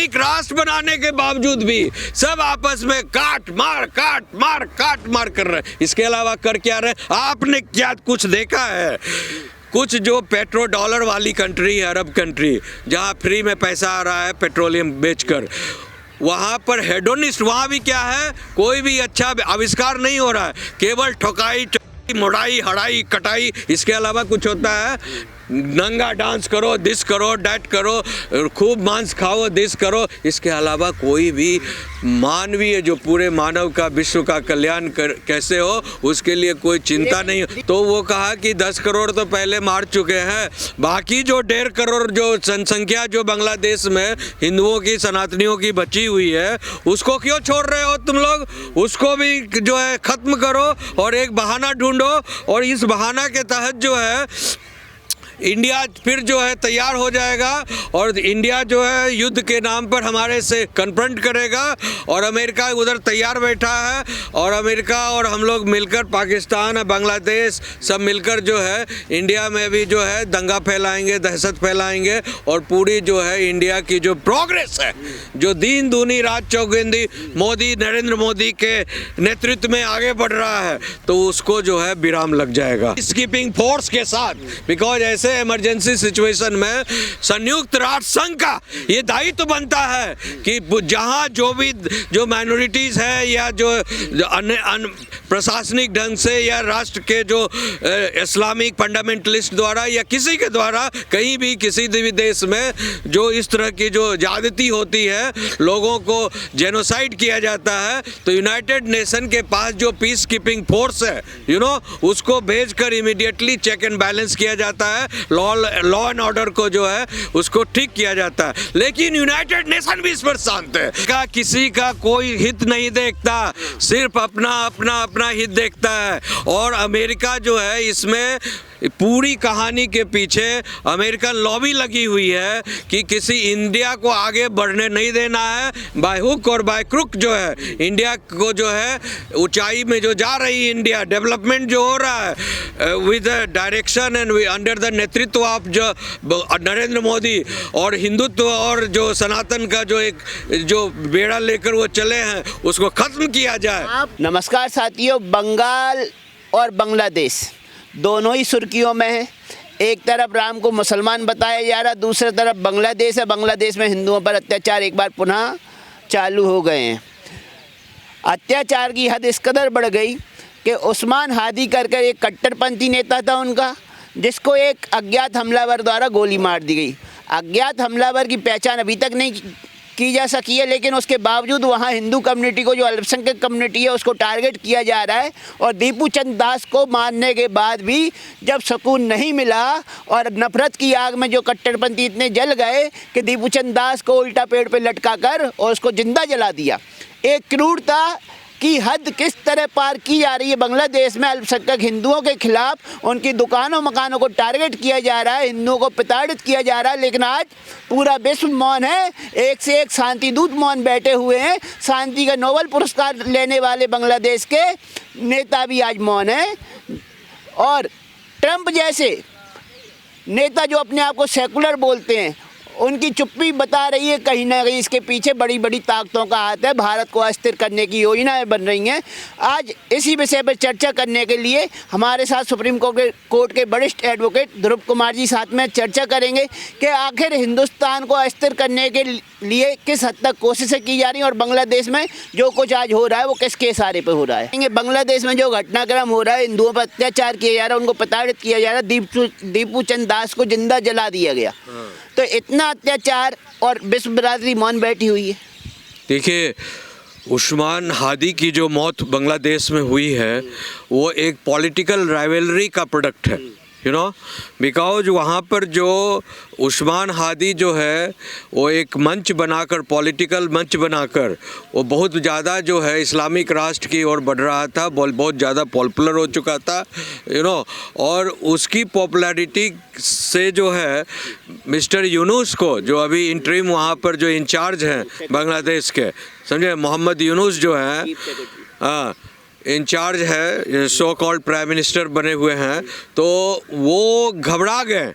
Islamic राष्ट्र बनाने के बावजूद भी सब आपस में काट मार कर रहे हैं। इसके अलावा कर क्या रहे? आपने क्या कुछ देखा है? कुछ जो पेट्रो डॉलर वाली कंट्री है, अरब कंट्री, जहाँ फ्री में पैसा आ रहा है पेट्रोलियम बेचकर, वहाँ पर हेडोनिस्ट, वहाँ भी क्या है, कोई भी अच्छा आविष्कार नहीं हो रहा है, केवल ठोकाई, मोड़ाई, हड़ाई, कटाई, इसके अलावा कुछ होता है? नंगा डांस करो, दिस करो, डैट करो, खूब मांस खाओ, दिस करो, इसके अलावा कोई भी मानवीय जो पूरे मानव का, विश्व का कल्याण कैसे हो, उसके लिए कोई चिंता नहीं। तो वो कहा कि 10 करोड़ तो पहले मार चुके हैं, बाकी जो 1.5 करोड़ जो जनसंख्या जो बांग्लादेश में हिंदुओं की, सनातनियों की बची हुई है, उसको क्यों छोड़ रहे हो तुम लोग? उसको भी जो है खत्म करो और एक बहाना ढूंढो, और इस बहाना के तहत जो है इंडिया फिर जो है तैयार हो जाएगा और इंडिया जो है युद्ध के नाम पर हमारे से कन्फ्रंट करेगा, और अमेरिका उधर तैयार बैठा है, और अमेरिका और हम लोग मिलकर, पाकिस्तान और बांग्लादेश सब मिलकर जो है इंडिया में भी जो है दंगा फैलाएंगे, दहशत फैलाएंगे, और पूरी जो है इंडिया की जो प्रोग्रेस है, जो दिन दूनी रात चौगुनी मोदी, नरेंद्र मोदी के नेतृत्व में आगे बढ़ रहा है, तो उसको जो है विराम लग जाएगा पीसकीपिंग फोर्स के साथ। बिकॉज ऐसे इमरजेंसी सिचुएशन में संयुक्त राष्ट्र संघ का ये दायित्व बनता है कि जहां जो माइनॉरिटीज है, या जो प्रशासनिक ढंग से, या राष्ट्र के जो इस्लामिक फंडामेंटलिस्ट द्वारा या किसी के द्वारा कहीं भी किसी भी देश में जो इस तरह की जो ज्यादती होती है, लोगों को जेनोसाइड किया जाता है, तो यूनाइटेड नेशन के पास जो पीस कीपिंग फोर्स है, उसको भेजकर इमीडिएटली चेक एंड बैलेंस किया जाता है, लॉ एंड ऑर्डर को जो है उसको ठीक किया जाता है। लेकिन यूनाइटेड नेशन भी इस पर शांत है, किसी का कोई हित नहीं देखता, सिर्फ अपना हित देखता है। और अमेरिका जो है इसमें पूरी कहानी के पीछे अमेरिकन लॉबी लगी हुई है कि किसी इंडिया को आगे बढ़ने नहीं देना है, बाय हुक और बाय क्रुक जो है इंडिया को जो है ऊंचाई में जो जा रही इंडिया, डेवलपमेंट जो हो रहा है with direction and under the नेतृत्व ऑफ जो नरेंद्र मोदी, और हिंदुत्व और जो सनातन का जो बेड़ा लेकर वो चले हैं, उसको खत्म किया जाए। नमस्कार साथियों, बंगाल और बांग्लादेश दोनों ही सुर्खियों में है। एक तरफ राम को मुसलमान बताया जा रहा, दूसरी तरफ बांग्लादेश है। बांग्लादेश में हिंदुओं पर अत्याचार एक बार पुनः चालू हो गए हैं। अत्याचार की हद इस कदर बढ़ गई कि उस्मान हादी करके एक कट्टरपंथी नेता था उनका, जिसको एक अज्ञात हमलावर द्वारा गोली मार दी गई। अज्ञात हमलावर की पहचान अभी तक नहीं की जा सकी है, लेकिन उसके बावजूद वहाँ हिंदू कम्युनिटी को, जो अल्पसंख्यक कम्युनिटी है, उसको टारगेट किया जा रहा है। और दीपू चंद दास को मारने के बाद भी जब सुकून नहीं मिला और नफरत की आग में जो कट्टरपंथी इतने जल गए कि दीपू चंद दास को उल्टा पेड़ पे लटका कर और उसको जिंदा जला दिया। एक क्रूरता की हद किस तरह पार की जा रही है बांग्लादेश में अल्पसंख्यक हिंदुओं के खिलाफ, उनकी दुकानों मकानों को टारगेट किया जा रहा है, हिंदुओं को प्रताड़ित किया जा रहा है। लेकिन आज पूरा विश्व मौन है, एक से एक शांति दूत मौन बैठे हुए हैं। शांति का नोबेल पुरस्कार लेने वाले बांग्लादेश के नेता भी आज मौन है, और ट्रंप जैसे नेता जो अपने आप को सेकुलर बोलते हैं, उनकी चुप्पी बता रही है कहीं ना कहीं इसके पीछे बड़ी बड़ी ताकतों का हाथ है। भारत को अस्थिर करने की योजनाएं बन रही हैं। आज इसी विषय पर चर्चा करने के लिए हमारे साथ सुप्रीम कोर्ट के वरिष्ठ एडवोकेट ध्रुव कुमार जी साथ में चर्चा करेंगे कि आखिर हिंदुस्तान को अस्थिर करने के लिए किस हद तक कोशिशें की जा रही हैं, और बांग्लादेश में जो कुछ आज हो रहा है वो किसके इशारे पर हो रहा है। बांग्लादेश में जो घटनाक्रम हो रहा है, हिंदुओं पर अत्याचार किया जा रहा है, उनको प्रताड़ित किया जा रहा है, दीपू चंद दास को जिंदा जला दिया गया, तो इतना अत्याचार और विश्व बिरादरी मौन बैठी हुई है। देखिए, उस्मान हादी की जो मौत बांग्लादेश में हुई है वो एक पॉलिटिकल राइवलरी का प्रोडक्ट है, बिकॉज वहाँ पर जो उस्मान हादी जो है वो एक मंच बनाकर, पॉलिटिकल मंच बनाकर, वो बहुत ज़्यादा जो है इस्लामिक राष्ट्र की ओर बढ़ रहा था, बहुत ज़्यादा पॉपुलर हो चुका था, और उसकी पॉपुलैरिटी से जो है मिस्टर यूनुस को, जो अभी इंटरिम वहाँ पर जो इंचार्ज हैं बांग्लादेश के, समझे, मोहम्मद यूनुस जो हैं, हाँ, इंचार्ज है, सो कॉल्ड प्राइम मिनिस्टर बने हुए हैं, तो वो घबरा गए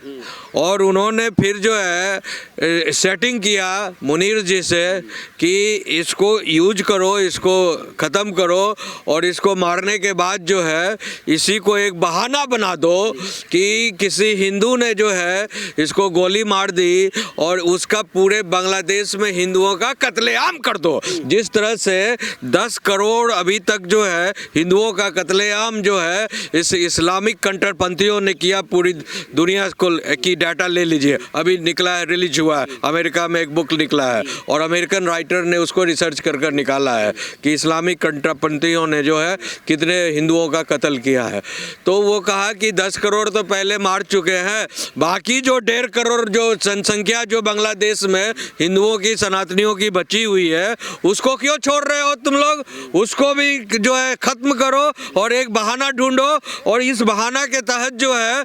और उन्होंने फिर जो है सेटिंग किया मुनीर जी से कि इसको यूज करो, इसको ख़त्म करो और इसको मारने के बाद जो है इसी को एक बहाना बना दो कि किसी हिंदू ने जो है इसको गोली मार दी और उसका पूरे बांग्लादेश में हिंदुओं का कत्लेआम कर दो। जिस तरह से 10 करोड़ अभी तक जो है हिंदुओं का कत्लेआम जो है इस इस्लामिक कट्टरपंथियों ने किया, पूरी दुनिया को की डाटा ले लीजिए, अभी निकला है, रिलीज हुआ है, अमेरिका में एक बुक निकला है और अमेरिकन राइटर ने उसको रिसर्च कर निकाला है कि इस्लामिक कट्टरपंथियों ने जो है कितने हिंदुओं का कत्ल किया है। तो वो कहा कि 10 करोड़ तो पहले मार चुके हैं, बाकी जो 1.5 करोड़ जो जनसंख्या जो बांग्लादेश में हिंदुओं की, सनातनियों की बची हुई है, उसको क्यों छोड़ रहे हो तुम लोग? उसको भी जो है खत्म करो और एक बहाना ढूंढो और इस बहाना के तहत जो है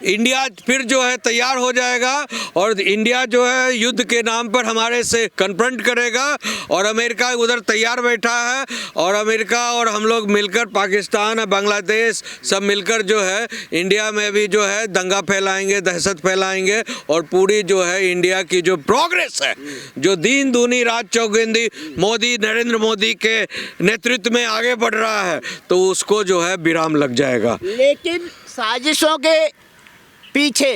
इंडिया फिर जो है तैयार हो जाएगा और इंडिया जो है युद्ध के नाम पर हमारे से कन्फ्रंट करेगा और अमेरिका उधर तैयार बैठा है और अमेरिका और हम लोग मिलकर, पाकिस्तान और बांग्लादेश सब मिलकर जो है इंडिया में भी जो है दंगा फैलाएंगे, दहशत फैलाएंगे और पूरी जो है इंडिया की जो प्रोग्रेस है, जो दिन दूनी रात चौगुनी मोदी, नरेंद्र मोदी के नेतृत्व में आगे बढ़ रहा है, तो उसको जो है विराम लग जाएगा। लेकिन साजिशों के पीछे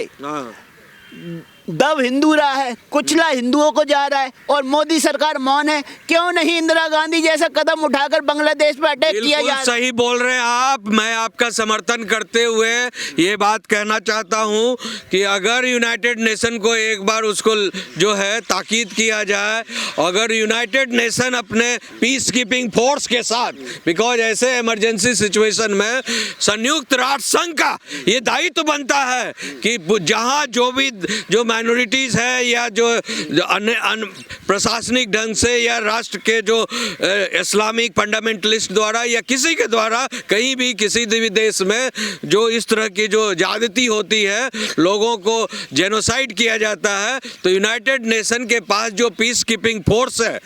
दब हिंदू रहा है, कुचला हिंदुओं को जा रहा है और मोदी सरकार मौन है। क्यों नहीं इंदिरा गांधी जैसा कदम उठाकर बांग्लादेश पर अटैक किया जा रहा है? सही बोल रहे हैं आप। मैं आपका समर्थन करते हुए ये बात कहना चाहता हूँ कि अगर यूनाइटेड नेशन को एक बार उसको जो है ताकीद किया जाए, अगर यूनाइटेड नेशन अपने पीस कीपिंग फोर्स के साथ, बिकॉज ऐसे इमरजेंसी सिचुएशन में संयुक्त राष्ट्र संघ का ये दायित्व बनता है कि जहाँ जो भी जो माइनॉरिटीज़ है या जो प्रशासनिक ढंग से या राष्ट्र के जो इस्लामिक फंडामेंटलिस्ट द्वारा या किसी के द्वारा कहीं भी किसी भी देश में जो इस तरह की जो ज्यादती होती है, लोगों को जेनोसाइड किया जाता है, तो यूनाइटेड नेशन के पास जो पीस कीपिंग फोर्स है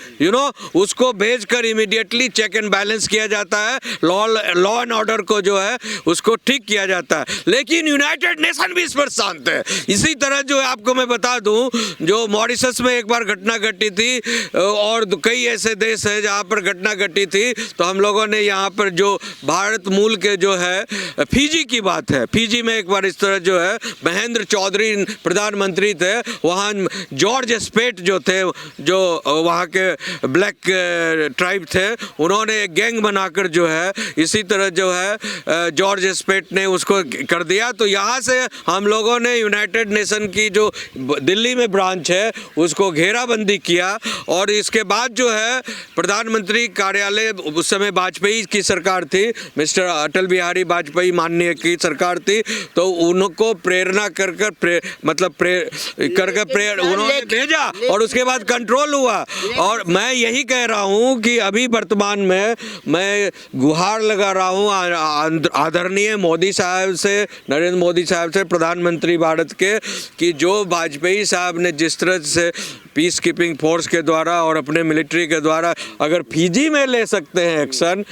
उसको भेजकर इमीडिएटली चेक एंड बैलेंस किया जाता है, लॉ एंड ऑर्डर को जो है उसको ठीक किया जाता है। लेकिन यूनाइटेड नेशन भी इस पर शांत है। इसी तरह जो आपको मैं बता दूं, जो मॉरिशस में एक बार घटना घटी थी और कई ऐसे देश है जहां पर घटना घटी थी, तो हम लोगों ने यहां पर जो भारत मूल के जो है फिजी की बात है, फिजी में एक बार इस तरह जो है महेंद्र चौधरी प्रधानमंत्री थे, वहां जॉर्ज स्पेट जो थे, जो वहां के ब्लैक ट्राइब थे, उन्होंने एक गैंग बनाकर जो है इसी तरह जो है जॉर्ज स्पेट ने उसको कर दिया। तो यहाँ से हम लोगों ने यूनाइटेड नेशन की जो दिल्ली में ब्रांच है उसको घेराबंदी किया और इसके बाद जो है प्रधानमंत्री कार्यालय, उस समय वाजपेयी की सरकार थी, मिस्टर अटल बिहारी वाजपेयी माननीय की सरकार थी, तो उनको प्रेरणा उन्होंने भेजा और उसके बाद कंट्रोल हुआ। और मैं यही कह रहा हूँ कि अभी वर्तमान में मैं गुहार लगा रहा हूँ आदरणीय मोदी साहब से, नरेंद्र मोदी साहब से, प्रधानमंत्री भारत के, कि जो वाजपेयी साहब ने जिस तरह से पीस कीपिंग फोर्स के द्वारा और अपने मिलिट्री के द्वारा अगर फिजी में ले सकते हैं एक्शन,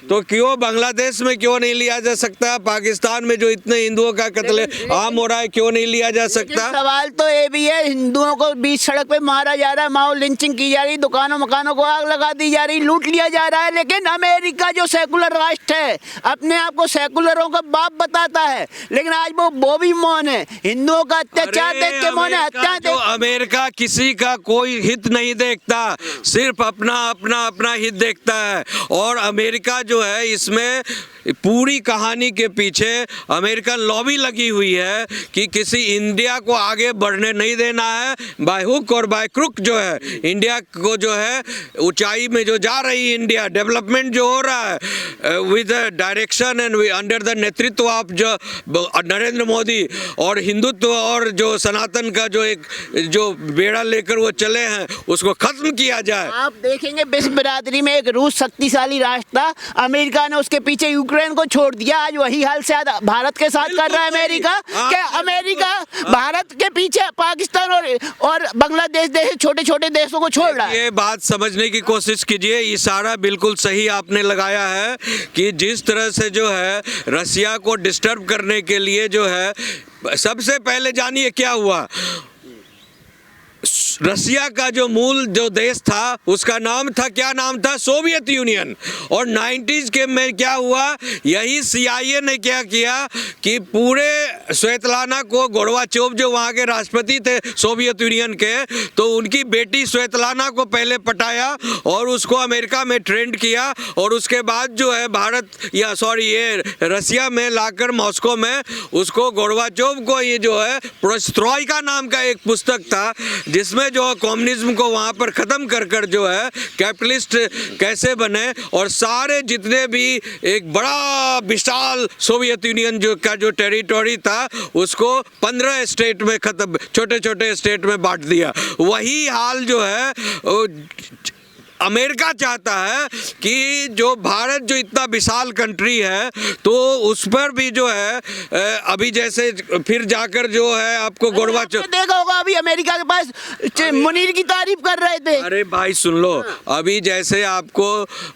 तो क्यों बांग्लादेश में क्यों नहीं लिया जा सकता? पाकिस्तान में जो इतने हिंदुओं का कत्ल आम हो रहा है, क्यों नहीं लिया जा सकता? सवाल तो ये भी है, हिंदुओं को बीच सड़क पे मारा जा रहा है, माओ लिंचिंग की जा रही, दुकानों मकानों को आग लगा दी जा रही, लूट लिया जा रहा है, लेकिन अमेरिका जो सेकुलर राष्ट्र है, अपने आप को सेकुलरों का बाप बताता है, लेकिन आज वो भी मौन है। हिंदुओं का अत्याचार देख के मौन है, हत्या देख। अमेरिका किसी का कोई हित नहीं देखता, सिर्फ अपना हित देखता है। और अमेरिका जो है इसमें पूरी कहानी के पीछे अमेरिकन लॉबी लगी हुई है कि किसी इंडिया को आगे बढ़ने नहीं देना है, बाय हुक और बाय क्रुक जो है इंडिया को जो है ऊंचाई में जो जा रही है, इंडिया डेवलपमेंट जो हो रहा है with direction and under the नेतृत्व ऑफ जो नरेंद्र मोदी, और हिंदुत्व और जो सनातन का जो एक जो बेड़ा हथियार लेकर वो चले हैं उसको खत्म किया जाए। आप देखेंगे विश्व बिरादरी में एक रूस शक्तिशाली राष्ट्र था, अमेरिका ने उसके पीछे यूक्रेन को छोड़ दिया। आज वही हाल शायद भारत के साथ कर रहा है अमेरिका। क्या अमेरिका भारत के पीछे पाकिस्तान और बांग्लादेश जैसे छोटे छोटे देशों को छोड़ रहा है? ये बात समझने की कोशिश कीजिए, इशारा बिल्कुल सही आपने लगाया है कि जिस तरह से जो है रसिया को डिस्टर्ब करने के लिए जो है, सबसे पहले जानिए क्या हुआ। रसिया का जो मूल जो देश था उसका नाम था, क्या नाम था? Soviet union. और 90s के में क्या हुआ, यही CIA ने क्या किया कि पूरे स्वेतलाना को, गोर्बाचोव जो वहाँ के राष्ट्रपति थे सोवियत यूनियन के, तो उनकी बेटी स्वेतलाना को पहले पटाया और उसको अमेरिका में ट्रेंड किया और उसके बाद जो है ये रसिया में लाकर मॉस्को में उसको गोर्बाचोव को, ये जो है पेरेस्ट्रोइका नाम का एक पुस्तक था जिसमें जो कम्युनिज्म को वहाँ पर ख़त्म कर कर जो है कैपिटलिस्ट कैसे बने, और सारे जितने भी एक बड़ा विशाल सोवियत यूनियन जो टेरिटोरी था उसको 15 स्टेट में ख़त्म, छोटे छोटे स्टेट में बांट दिया। वही हाल जो है अमेरिका चाहता है कि जो भारत जो इतना विशाल कंट्री है तो उस पर भी जो है अभी जैसे फिर जाकर जो है आपको गोर्बाचोव देखा होगा, अभी अमेरिका के पास मुनीर की तारीफ कर रहे थे। अरे भाई सुन लो, अभी जैसे आपको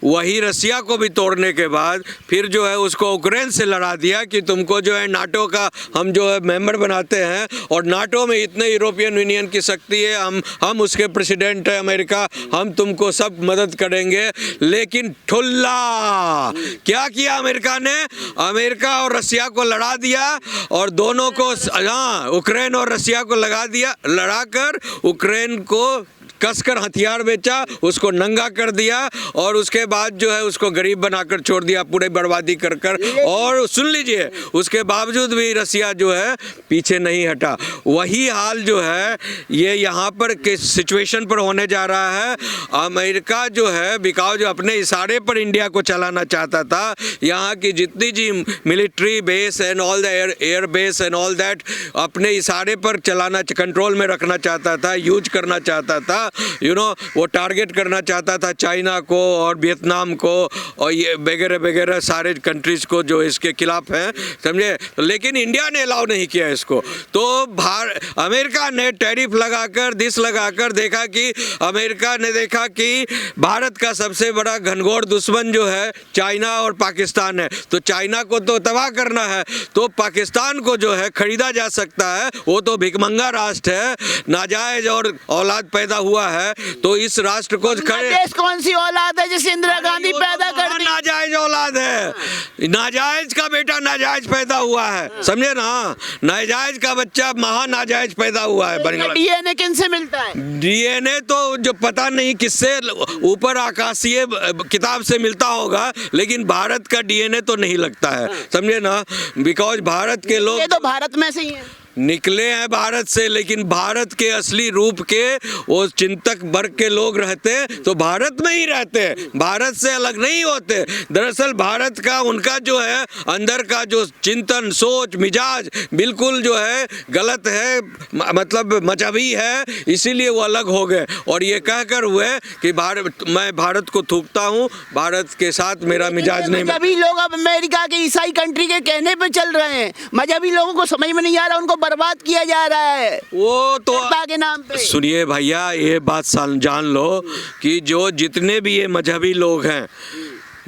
वही रसिया को भी तोड़ने के बाद फिर जो है उसको यूक्रेन से लड़ा दिया कि तुमको जो है नाटो का हम जो है मेंबर बनाते हैं और नाटो में इतने यूरोपियन यूनियन की शक्ति है, हम उसके प्रेसिडेंट है अमेरिका, हम तुमको सब मदद करेंगे। लेकिन ठुल्ला क्या किया अमेरिका ने, अमेरिका और रसिया को लड़ा दिया और दोनों को, यूक्रेन और रसिया को लड़ाकर यूक्रेन को कसकर हथियार बेचा, उसको नंगा कर दिया और उसके बाद जो है उसको गरीब बनाकर छोड़ दिया, पूरे बर्बादी कर कर। और सुन लीजिए, उसके बावजूद भी रसिया जो है पीछे नहीं हटा। वही हाल जो है ये यहाँ पर के सिचुएशन पर होने जा रहा है। अमेरिका जो है बिकॉज अपने इशारे पर इंडिया को चलाना चाहता था, यहाँ की जितनी जी military base and all the air base and all that अपने इशारे पर चलाना, कंट्रोल में रखना चाहता था, यूज करना चाहता था, वो टारगेट करना चाहता था चाइना को और वियतनाम को और ये वगैरह वगैरह सारे कंट्रीज को जो इसके खिलाफ हैं, समझे। लेकिन इंडिया ने अलाउ नहीं किया इसको। तो अमेरिका ने टैरिफ लगाकर देखा कि अमेरिका ने देखा कि भारत का सबसे बड़ा घनघोर दुश्मन जो है चाइना और पाकिस्तान है, तो चाइना को तो तबाह करना है, तो पाकिस्तान को जो है खरीदा जा सकता है, वो तो भिखमंगा राष्ट्र है, नाजायज और औलाद पैदा हुआ है, तो इस राष्ट्र को देश कौन सी औलाद है जिसे इंदिरा गांधी पैदा कर दी? नाजायज औलाद है, नाजायज का बेटा नाजायज पैदा हुआ है, समझे ना, नाजायज का बच्चा महानाजायज पैदा हुआ है। डीएनए किनसे मिलता है? डीएनए तो जो पता नहीं किससे ऊपर आकाशीय किताब से मिलता होगा, लेकिन भारत का डीएनए तो नहीं लगता है, समझे ना, बिकॉज भारत के लोग ये तो भारत में से ही है, निकले हैं भारत से, लेकिन भारत के असली रूप के वो चिंतक वर्ग के लोग रहते तो भारत में ही रहते, भारत से अलग नहीं होते। दरअसल भारत का उनका जो है अंदर का जो चिंतन, सोच, मिजाज बिल्कुल जो है गलत है, मतलब मजहबी है, इसीलिए वो अलग हो गए और ये कहकर हुए कि मैं भारत को थूकता हूँ, भारत के साथ मेरा मिजाज नहीं। मजहबी लोग अब अमेरिका के ईसाई कंट्री के कहने पे चल रहे हैं, मजहबी लोगों को समझ में नहीं आ रहा, उनको बर्बाद किया जा रहा है वो तो के नाम पे। सुनिए भैया, ये बात जान लो कि जो जितने भी ये मजहबी लोग हैं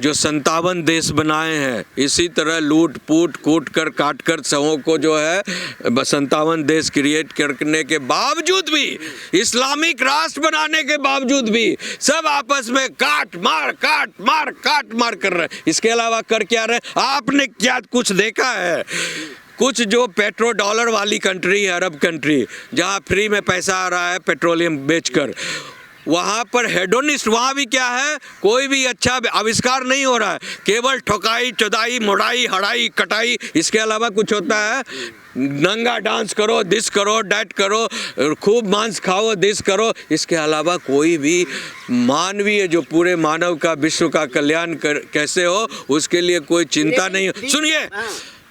जो 57 देश बनाए हैं, इसी तरह लूट पूट कूट कर काट कर सबों को जो है 57 देश क्रिएट करने के बावजूद भी, इस्लामिक राष्ट्र बनाने के बावजूद भी सब आपस में काट मार कर रहे हैं। इसके अलावा कर क्या रहे? आपने क्या कुछ देखा है? कुछ जो पेट्रो डॉलर वाली कंट्री है, अरब कंट्री, जहाँ फ्री में पैसा आ रहा है पेट्रोलियम बेचकर, वहाँ पर हेडोनिस्ट, वहाँ भी क्या है, कोई भी अच्छा आविष्कार नहीं हो रहा है, केवल ठोकाई, चौदाई, मोड़ाई, हड़ाई, कटाई, इसके अलावा कुछ होता है? नंगा डांस करो, दिस करो, डैट करो, खूब मांस खाओ, दिस करो, इसके अलावा कोई भी मानवीय जो पूरे मानव का, विश्व का कल्याण कैसे हो, उसके लिए कोई चिंता नहीं। सुनिए,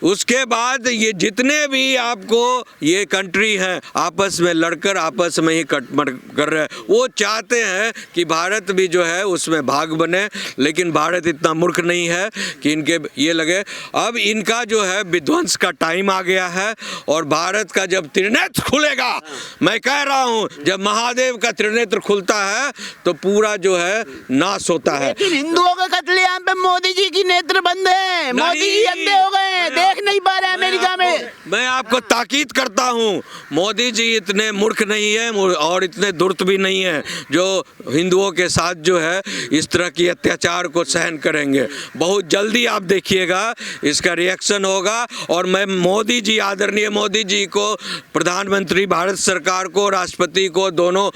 उसके बाद ये जितने भी आपको ये कंट्री हैं आपस में लड़कर आपस में ही कटमट कर रहे हैं, वो चाहते हैं कि भारत भी जो है उसमें भाग बने, लेकिन भारत इतना मूर्ख नहीं है कि इनके ये लगे। अब इनका जो है विध्वंस का टाइम आ गया है और भारत का जब त्रिनेत्र खुलेगा, मैं कह रहा हूँ जब महादेव का त्रिनेत्र खुलता है तो पूरा जो है नाश होता है। लेकिन हिंदुओं के कत्लेआम पे मोदी जी की नेत्र बंद है, मोदी जी अंधे हो गए, देख नहीं पा रहे अमेरिका में। मैं आपको ताकीद करता हूँ मोदी जी इतने मूर्ख नहीं है और इतने धूर्त भी नहीं है जो हिंदुओं के साथ जो है इस तरह की अत्याचार को सहन करेंगे। बहुत जल्दी आप देखिएगा इसका रिएक्शन होगा। और मैं मोदी जी, आदरणीय मोदी जी को, प्रधानमंत्री भारत सरकार को, राष्ट्रपति को, दोनों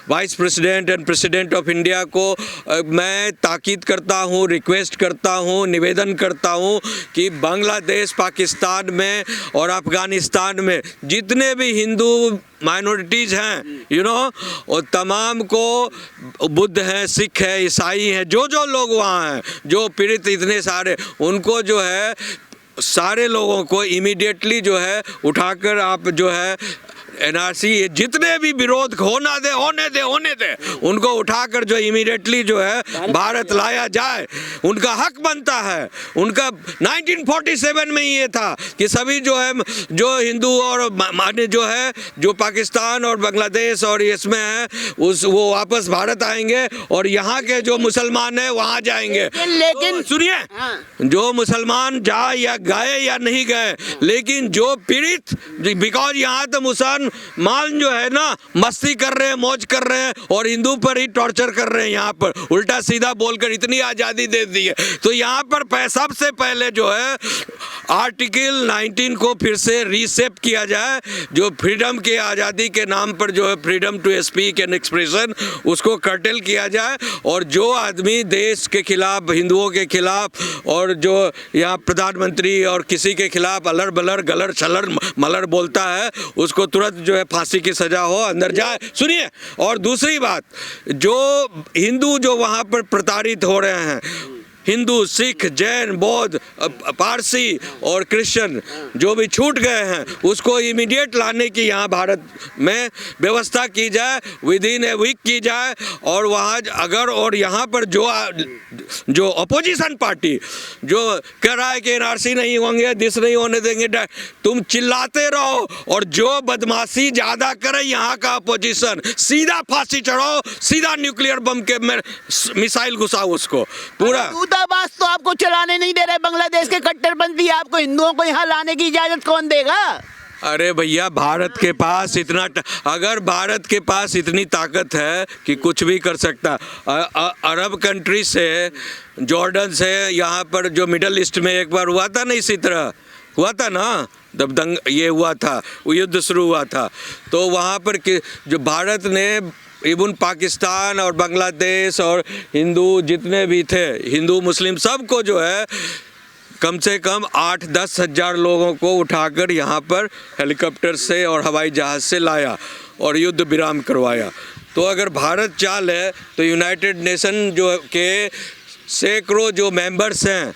vice president and president of India को मैं ताकीद करता हूँ, रिक्वेस्ट करता हूँ, निवेदन करता हूँ कि बांग्लादेश, पाकिस्तान में और अफगानिस्तान में जितने भी हिंदू माइनॉरिटीज़ हैं और तमाम को, बुद्ध हैं, सिख हैं, ईसाई हैं, जो लोग वहाँ हैं, जो पीड़ित इतने सारे, उनको जो है सारे लोगों को इमीडिएटली जो है उठाकर आप जो है एनआरसी, जितने भी विरोध होने दे उनको उठाकर जो इमीडिएटली जो है भारत लाया जाए। उनका हक बनता है। उनका 1947 में ये था कि सभी जो है, जो हिंदू और माने जो है, जो पाकिस्तान और बांग्लादेश और इसमें है वो वापस भारत आएंगे और यहाँ के जो मुसलमान हैं वहाँ जाएंगे। लेकिन तो सुनिए, जो मुसलमान जाए या गए या नहीं गए, लेकिन जो पीड़ित, बिकॉज यहाँ तो मान जो है ना मस्ती कर रहे हैं, मौज कर रहे हैं और हिंदू पर ही टॉर्चर कर रहे हैं। यहाँ पर उल्टा सीधा बोलकर इतनी आज़ादी दे दी है। तो यहाँ पर सबसे पहले जो है आर्टिकल 19 को फिर से रीसेप किया जाए, जो फ्रीडम के, आज़ादी के नाम पर जो है freedom to speak and expression, उसको कर्टेल किया जाए। और जो आदमी देश के खिलाफ, हिंदुओं के खिलाफ और जो यहाँ प्रधानमंत्री और किसी के खिलाफ अलर बलर गलर छलर मलर बोलता है, उसको तुरंत जो है फांसी की सजा हो, अंदर जाए। सुनिए, और दूसरी बात, जो हिंदू जो वहाँ पर प्रताड़ित हो रहे हैं, हिंदू, सिख, जैन, बौद्ध, पारसी और क्रिश्चियन जो भी छूट गए हैं, उसको इमीडिएट लाने की यहाँ भारत में व्यवस्था की जाए, विद इन ए वीक की जाए। और वहाँ अगर, और यहाँ पर जो अपोजिशन पार्टी जो कह रहा है कि एनआरसी नहीं होंगे, दिस नहीं होने देंगे, तुम चिल्लाते रहो और जो बदमाशी ज़्यादा करे यहाँ का अपोजिशन, सीधा फांसी चढ़ाओ, सीधा न्यूक्लियर बम के मिसाइल घुसाओ उसको पूरा। दूतावास तो आपको चलाने नहीं दे रहे बांग्लादेश के कट्टरपंथी, आपको हिंदुओं को यहाँ लाने की इजाजत कौन देगा? अरे भैया, भारत के पास इतना, अगर भारत के पास इतनी ताकत है कि कुछ भी कर सकता, अरब कंट्री से, जॉर्डन से, यहाँ पर जो मिडल ईस्ट में एक बार हुआ था ना, इसी तरह हुआ था ना, जब ये हुआ था, वो युद्ध शुरू हुआ था, तो वहाँ पर जो भारत ने इवन पाकिस्तान और बांग्लादेश और हिंदू जितने भी थे, हिंदू मुस्लिम सबको जो है कम से कम 8-10 हज़ार लोगों को उठाकर यहाँ पर हेलीकॉप्टर से और हवाई जहाज़ से लाया और युद्ध विराम करवाया। तो अगर भारत चाल है तो यूनाइटेड नेशन जो के सैकड़ों जो मेंबर्स हैं,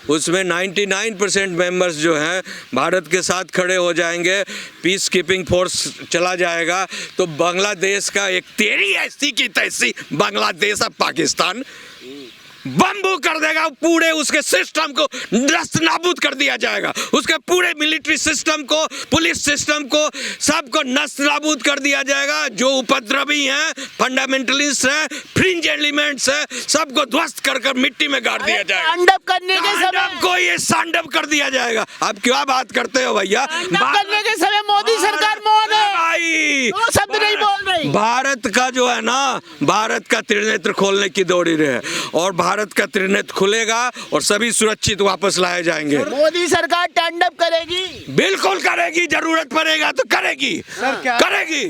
उसमें 99% मेंबर्स जो हैं भारत के साथ खड़े हो जाएंगे, पीस कीपिंग फोर्स चला जाएगा। तो बांग्लादेश का एक तेरी ऐसी की तैसी बांग्लादेश अब पाकिस्तान बम्बू कर देगा, पूरे उसके सिस्टम को नष्ट नाबूद कर दिया जाएगा, उसके पूरे मिलिट्री सिस्टम को, पुलिस सिस्टम को, सबको नष्ट नाबूद कर दिया जाएगा। जो उपद्रवी हैं, फंडामेंटलिस्ट हैं, फ्रिंज एलिमेंट्स हैं, सबको ध्वस्त कर मिट्टी में गाड़ दिया जाएगा। तांडव करने के समय को ये सांडव कर दिया जाएगा। आप क्या बात करते हो भैया? करने के समय मोदी सरकार मौन है भाई, शब्द नहीं बोल रही। भारत का जो है ना, भारत का त्रिनेत्र खोलने की दौड़ी रहे और भारत का त्रिनेत्र खुलेगा और सभी सुरक्षित वापस लाए जाएंगे। मोदी सरकार तांडव करेगी, बिल्कुल करेगी, जरूरत पड़ेगा तो करेगी, करेगी।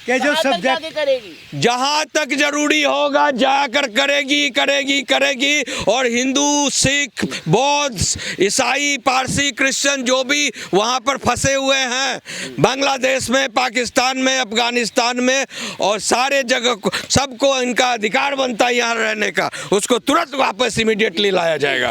कि जो सब्जेक्ट करेगी, जहां तक जरूरी होगा जाकर करेगी, करेगी, करेगी। और हिंदू, सिख, बौद्ध, ईसाई, पारसी, क्रिश्चियन जो भी वहां पर फंसे हुए हैं, बांग्लादेश में, पाकिस्तान में, अफगानिस्तान में और सारे जगह, सबको इनका अधिकार बनता है यहाँ रहने का, उसको तुरंत वापस इमीडिएटली लाया जाएगा।